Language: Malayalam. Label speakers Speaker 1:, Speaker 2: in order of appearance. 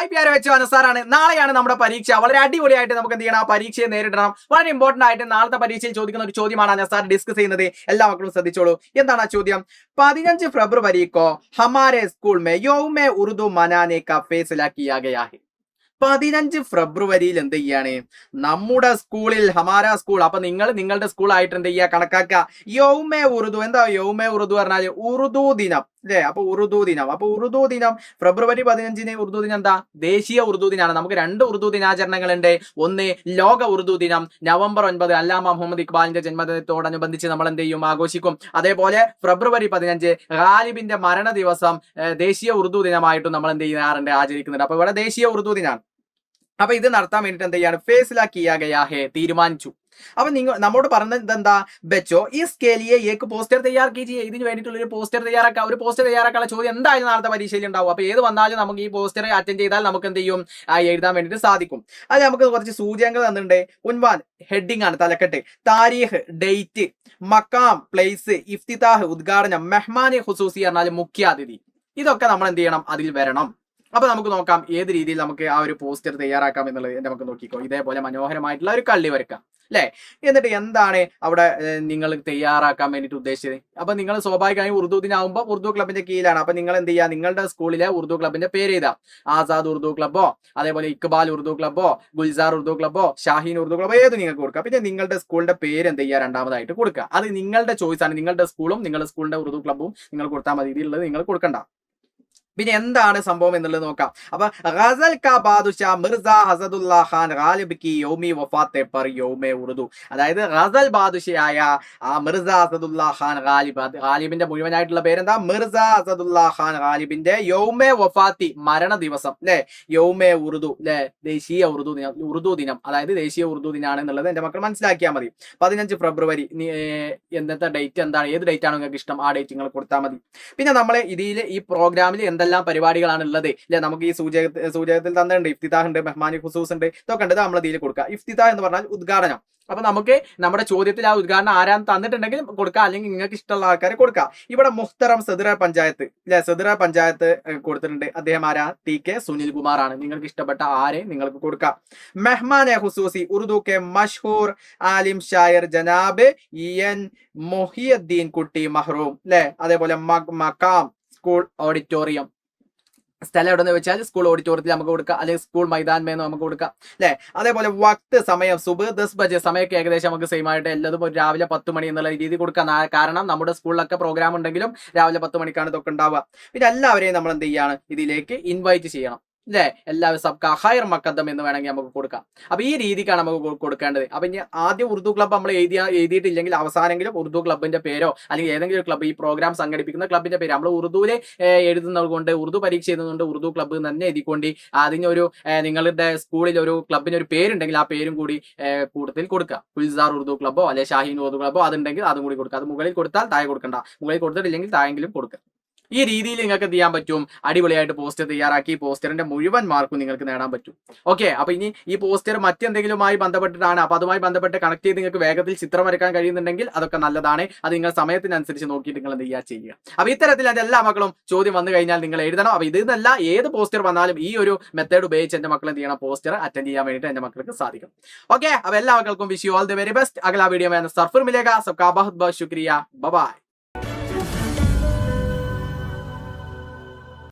Speaker 1: ഹായ് പ്യാരെ വെച്ചു അനസാറാണ്. നാളെയാണ് നമ്മുടെ പരീക്ഷ. വളരെ അടിപൊളിയായിട്ട് നമുക്ക് എന്ത് ചെയ്യണം, ആ പരീക്ഷയെ നേരിടണം. വളരെ ഇമ്പോർട്ടന്റ് ആയിട്ട് നാളത്തെ പരീക്ഷയിൽ ചോദിക്കുന്ന ഒരു ചോദ്യമാണ് അനസാർ ഡിസ്കസ് ചെയ്യുന്നത്. എല്ലാ മക്കളും ശ്രദ്ധിച്ചോളൂ. എന്താണ് ആ ചോദ്യം? 15 फरवरी को हमारे स्कूल में यौम उर्दू मनाने का फैसला किया गया है. 15 ഫെബ്രുവരിയിൽ എന്ത് ചെയ്യാണ്, നമ്മുടെ സ്കൂളിൽ ഹമാര സ്കൂൾ, അപ്പൊ നിങ്ങളുടെ സ്കൂൾ ആയിട്ട് എന്ത് ചെയ്യുക, കണക്കാക്കുക. യൗമേ ഉറുദു. എന്താ യൗമേ ഉറുദു പറഞ്ഞാൽ? ഉറുദു ദിനം അല്ലേ? അപ്പൊ ഉറുദു ദിനം ഫെബ്രുവരി 15 ഉറുദു ദിനം എന്താ? ദേശീയ ഉറുദു ദിനാണ്. നമുക്ക് 2 ഉറുദു ദിനാചരണങ്ങളുണ്ട്. ഒന്ന് ലോക ഉറുദു ദിനം, നവംബർ 9 അല്ലാമ മുഹമ്മദ് ഇക്ബാലിന്റെ ജന്മദിനത്തോടനുബന്ധിച്ച് നമ്മൾ എന്ത് ചെയ്യും, ആഘോഷിക്കും. അതേപോലെ ഫെബ്രുവരി 15 ഗാലിബിന്റെ മരണ ദിവസം ദേശീയ ഉറുദു ദിനമായിട്ടും നമ്മൾ എന്ത് ചെയ്യാറുണ്ട്, ആചരിക്കുന്നുണ്ട്. അപ്പൊ ഇവിടെ ദേശീയ ഉറുദു ദിനാണ്. അപ്പൊ ഇത് നടത്താൻ വേണ്ടിട്ട് എന്ത് ചെയ്യാണ്, ഫേസ്ല കിയാ ഗയാ ഹേ, തീരുമാനിച്ചു. അപ്പൊ നമ്മോട് പറഞ്ഞത് എന്താ? ബെച്ചോ इसके लिए एक പോസ്റ്റർ തയ്യാർ കീജിയെ. ഇതിന് വേണ്ടിയിട്ടുള്ള ഒരു പോസ്റ്റർ തയ്യാറാക്കുക. ഒരു പോസ്റ്റർ തയ്യാറാക്കാനുള്ള ചോദ്യം എന്തായാലും നാളത്തെ പരീക്ഷയിൽ ഉണ്ടാവും. അപ്പൊ ഏത് വന്നാലും നമുക്ക് ഈ പോസ്റ്റർ അറ്റൻഡ് ചെയ്താൽ നമുക്ക് എന്ത് ചെയ്യും, എഴുതാൻ വേണ്ടിയിട്ട് സാധിക്കും. അത് നമുക്ക് കുറച്ച് സൂചകങ്ങൾ തന്നിട്ടുണ്ട്. ഉൻവാൻ ഹെഡിങ് ആണ്, തലക്കെട്ട്. താരീഖ്, ഡേറ്റ്, മക്കാം, പ്ലേസ്, ഇഫ്തിതാഹ് ഉദ്ഘാടനം, മെഹ്മാനെ ഖുസൂസി പറഞ്ഞാൽ മുഖ്യാതിഥി. ഇതൊക്കെ നമ്മൾ എന്ത് ചെയ്യണം, അതിൽ വരണം. അപ്പൊ നമുക്ക് നോക്കാം ഏത് രീതിയിൽ നമുക്ക് ആ ഒരു പോസ്റ്റർ തയ്യാറാക്കാം എന്നുള്ളത്. നമുക്ക് നോക്കിക്കോ. ഇതേപോലെ മനോഹരമായിട്ടുള്ള ഒരു കള്ളി വരക്കാം അല്ലെ? എന്നിട്ട് എന്താണ് അവിടെ നിങ്ങൾ തയ്യാറാക്കാൻ വേണ്ടിയിട്ട് ഉദ്ദേശിച്ചത്? അപ്പൊ നിങ്ങൾ സ്വാഭാവികമായും ഉറുദു ദിനാവുമ്പോൾ ഉറുദു ക്ലബിന്റെ കീഴിലാണ്. അപ്പൊ നിങ്ങൾ എന്ത് ചെയ്യുക, നിങ്ങളുടെ സ്കൂളിലെ ഉറുദു ക്ലബിന്റെ പേര് എഴുതാം. ആസാദ് ഉറുദു ക്ലബോ, അതേപോലെ ഇക്ബാൽ ഉറുദു ക്ലബോ, ഗുൽസാർ ഉറുദു ക്ലബോ, ഷാഹീൻ ഉറുദു ക്ലബോ, ഏത് നിങ്ങൾക്ക് കൊടുക്കുക. പിന്നെ നിങ്ങളുടെ സ്കൂളിന്റെ പേര് എന്ത് ചെയ്യുക, രണ്ടാമതായിട്ട് കൊടുക്കുക. അത് നിങ്ങളുടെ ചോയ്സ് ആണ്. നിങ്ങളുടെ സ്കൂളും നിങ്ങളുടെ സ്കൂളിന്റെ ഉറുദു ക്ലബും നിങ്ങൾ കൊടുത്താൽ മതി. ഇതിലുള്ളത് നിങ്ങൾ കൊടുക്കണ്ട. പിന്നെ എന്താണ് സംഭവം എന്നുള്ളത് നോക്കാം. അപ്പൊ ഗസൽ കാ ബാദുഷാ മിർസ ഹസദുല്ലാ ഖാൻ ഗാലിബ് കി യൗമി വഫാത്തെ പർ യൗമെ ഉറുദു. അതായത് ഗസൽ ബാദുഷയായ ആ മിർസ ഹസദുല്ലാ ഖാൻ ഗാലിബ്, ഗാലിബിന്റെ മുഴുവനായിട്ടുള്ള പേരെന്താ? മിർസ ഹസദുല്ലാ ഖാൻ ഗാലിബിന്റെ യൗമെ വഫാത്തി, മരണ ദിവസം അല്ലെ, യൗമെ ഉറുദു അല്ലെ, ദേശീയ ഉറുദു ദിനം. അതായത് ദേശീയ ഉറുദു ദിനാണ് എന്നുള്ളത് എന്റെ മക്കൾ മനസ്സിലാക്കിയാൽ മതി. 15 ഫെബ്രുവരി എന്നത്തെ ഡേറ്റ് എന്താണ്, ഏത് ഡേറ്റ് ആണ് നിങ്ങൾക്ക് ഇഷ്ടം, ആ ഡേറ്റ് നിങ്ങൾ കൊടുത്താൽ മതി. പിന്നെ നമ്മൾ ഇതിൽ ഈ പ്രോഗ്രാമിൽ എന്തെല്ലാം പരിപാടികളാണ് ഉള്ളത് അല്ലെ, നമുക്ക് ഈ സൂചകത്തിൽ തന്നിട്ടുണ്ട്. ഇഫ്തിതാഹ് ഉണ്ട്, മെഹ്മാനി ഖുസൂസ് ഉണ്ട്, ഇതൊക്കെ ഉണ്ട്. നമ്മൾ ഇതിൽ കൊടുക്കുക. ഇഫ്തിതാഹ് എന്ന് പറഞ്ഞാൽ ഉദ്ഘാടനം. അപ്പൊ നമുക്ക് നമ്മുടെ ചോദ്യത്തിൽ ആ ഉദ്ഘാടനം ആരാന്ന് തന്നിട്ടുണ്ടെങ്കിൽ കൊടുക്കുക, അല്ലെങ്കിൽ നിങ്ങൾക്ക് ഇഷ്ടമുള്ള ആൾക്കാരെ കൊടുക്കുക. ഇവിടെ മുഹ്തറം സദറ പഞ്ചായത്ത് അല്ലെ, സദറ പഞ്ചായത്ത് കൊടുത്തിട്ടുണ്ട്. അദ്ദേഹം ആരാ? TK സുനിൽ കുമാർ ആണ്. നിങ്ങൾക്ക് ഇഷ്ടപ്പെട്ട ആരെ നിങ്ങൾക്ക് കൊടുക്കാം. മെഹ്മാനെ ഖുസൂസി ഉറുദു കെ മഷ്ഹൂർ ആലിം ഷായർ ജനാബ് EN മൊഹിയുദ്ദീൻ കുട്ടി മഹ്റൂം അല്ലെ. അതേപോലെ മക്കാം സ്കൂൾ ഓഡിറ്റോറിയം. സ്ഥലം എവിടെ വെച്ചാൽ സ്കൂൾ ഓഡിറ്റോറിയത്തിൽ നമുക്ക് കൊടുക്കാം, അല്ലെങ്കിൽ സ്കൂൾ മൈതാൻമേന്ന് നമുക്ക് കൊടുക്കാം അല്ലെ. അതേപോലെ വക്ത്, സമയം, സുബ് 10 ബജെ, സമയമൊക്കെ ഏകദേശം നമുക്ക് സെയിം ആയിട്ട് എല്ലാതും ഒരു രാവിലെ 10 മണി എന്നുള്ള രീതി കൊടുക്കാം. കാരണം നമ്മുടെ സ്കൂളിലൊക്കെ പ്രോഗ്രാം ഉണ്ടെങ്കിലും രാവിലെ 10 മണിക്കാണ് ഇതൊക്കെ ഉണ്ടാവുക. പിന്നെ എല്ലാവരെയും നമ്മൾ എന്ത് ചെയ്യാണ്, ഇതിലേക്ക് ഇൻവൈറ്റ് ചെയ്യണം അല്ലെ. എല്ലാവരും സബ്കാ ഖൈർ മഖദ്ദം എന്ന് വേണമെങ്കിൽ നമുക്ക് കൊടുക്കാം. അപ്പൊ ഈ രീതിക്കാണ് നമുക്ക് കൊടുക്കേണ്ടത്. അപ്പൊ ഇനി ആദ്യം ഉറുദു ക്ലബ്ബ് നമ്മൾ എഴുതിയിട്ടില്ലെങ്കിൽ അവസാനെങ്കിലും ഉറുദു ക്ലബിന്റെ പേരോ അല്ലെങ്കിൽ ഏതെങ്കിലും ക്ലബ്ബ്, ഈ പ്രോഗ്രാം സംഘടിപ്പിക്കുന്ന ക്ലബിന്റെ പേര് നമ്മൾ ഉറുദുവിൽ എഴുതുന്നത് കൊണ്ട്, ഉറുദു പരീക്ഷ എഴുതുന്നതുകൊണ്ട് ഉറുദു ക്ലബ്ബ് തന്നെ എഴുതിക്കൊണ്ട് അതിനൊരു നിങ്ങളുടെ സ്കൂളിൽ ഒരു ക്ലബിന് ഒരു പേരുണ്ടെങ്കിൽ ആ പേരും കൂടി കൂടുതൽ കൊടുക്കുക. ഗുൽസാർ ഉറുദു ക്ലബ്ബോ അല്ലെ ഷാഹീൻ ഉറുദു ക്ലബ്ബോ അതുണ്ടെങ്കിൽ അതും കൂടി കൊടുക്കുക. അത് മുകളിൽ കൊടുത്താൽ താഴെ കൊടുക്കണ്ട, മുകളിൽ കൊടുത്തിട്ടില്ലെങ്കിൽ താഴെങ്കിലും കൊടുക്കുക. ഈ രീതിയിൽ നിങ്ങൾക്ക് എന്ത് ചെയ്യാൻ പറ്റും, അടിപൊളിയായിട്ട് പോസ്റ്റർ തയ്യാറാക്കി പോസ്റ്ററിന്റെ മുഴുവൻ മാർക്കും നിങ്ങൾക്ക് നേടാൻ പറ്റും. ഓക്കെ. അപ്പൊ ഇനി ഈ പോസ്റ്റർ മറ്റെന്തെങ്കിലുമായി ബന്ധപ്പെട്ടിട്ടാണ്, അപ്പൊ അതുമായി ബന്ധപ്പെട്ട് കണക്ട് ചെയ്ത് നിങ്ങൾക്ക് വേഗത്തിൽ ചിത്രം വരയ്ക്കാൻ കഴിയുന്നുണ്ടെങ്കിൽ അതൊക്കെ നല്ലതാണ്. അത് നിങ്ങൾ സമയത്തിനനുസരിച്ച് നോക്കിയിട്ട് നിങ്ങൾ എന്ത് ചെയ്യുക. അപ്പൊ ഇത്തരത്തിൽ എന്റെ എല്ലാ മക്കളും ചോദ്യം വന്നു കഴിഞ്ഞാൽ നിങ്ങൾ എഴുതണം. അപ്പൊ ഇതെന്നല്ല, ഏത് പോസ്റ്റർ വന്നാലും ഈ ഒരു മെത്തേഡ് ഉപയോഗിച്ച് എന്റെ മക്കൾ എന്ത് ചെയ്യണം, പോസ്റ്റർ അറ്റൻഡ് ചെയ്യാൻ വേണ്ടിയിട്ട് എന്റെ മക്കൾക്ക് സാധിക്കും. ഓക്കെ. അപ്പൊ എല്ലാ മക്കൾക്കും wish you all the very best. അഗല വീഡിയോ में सरफुर मिलेगा. सबका बहुत बहुत शुक्रिया. Bye bye.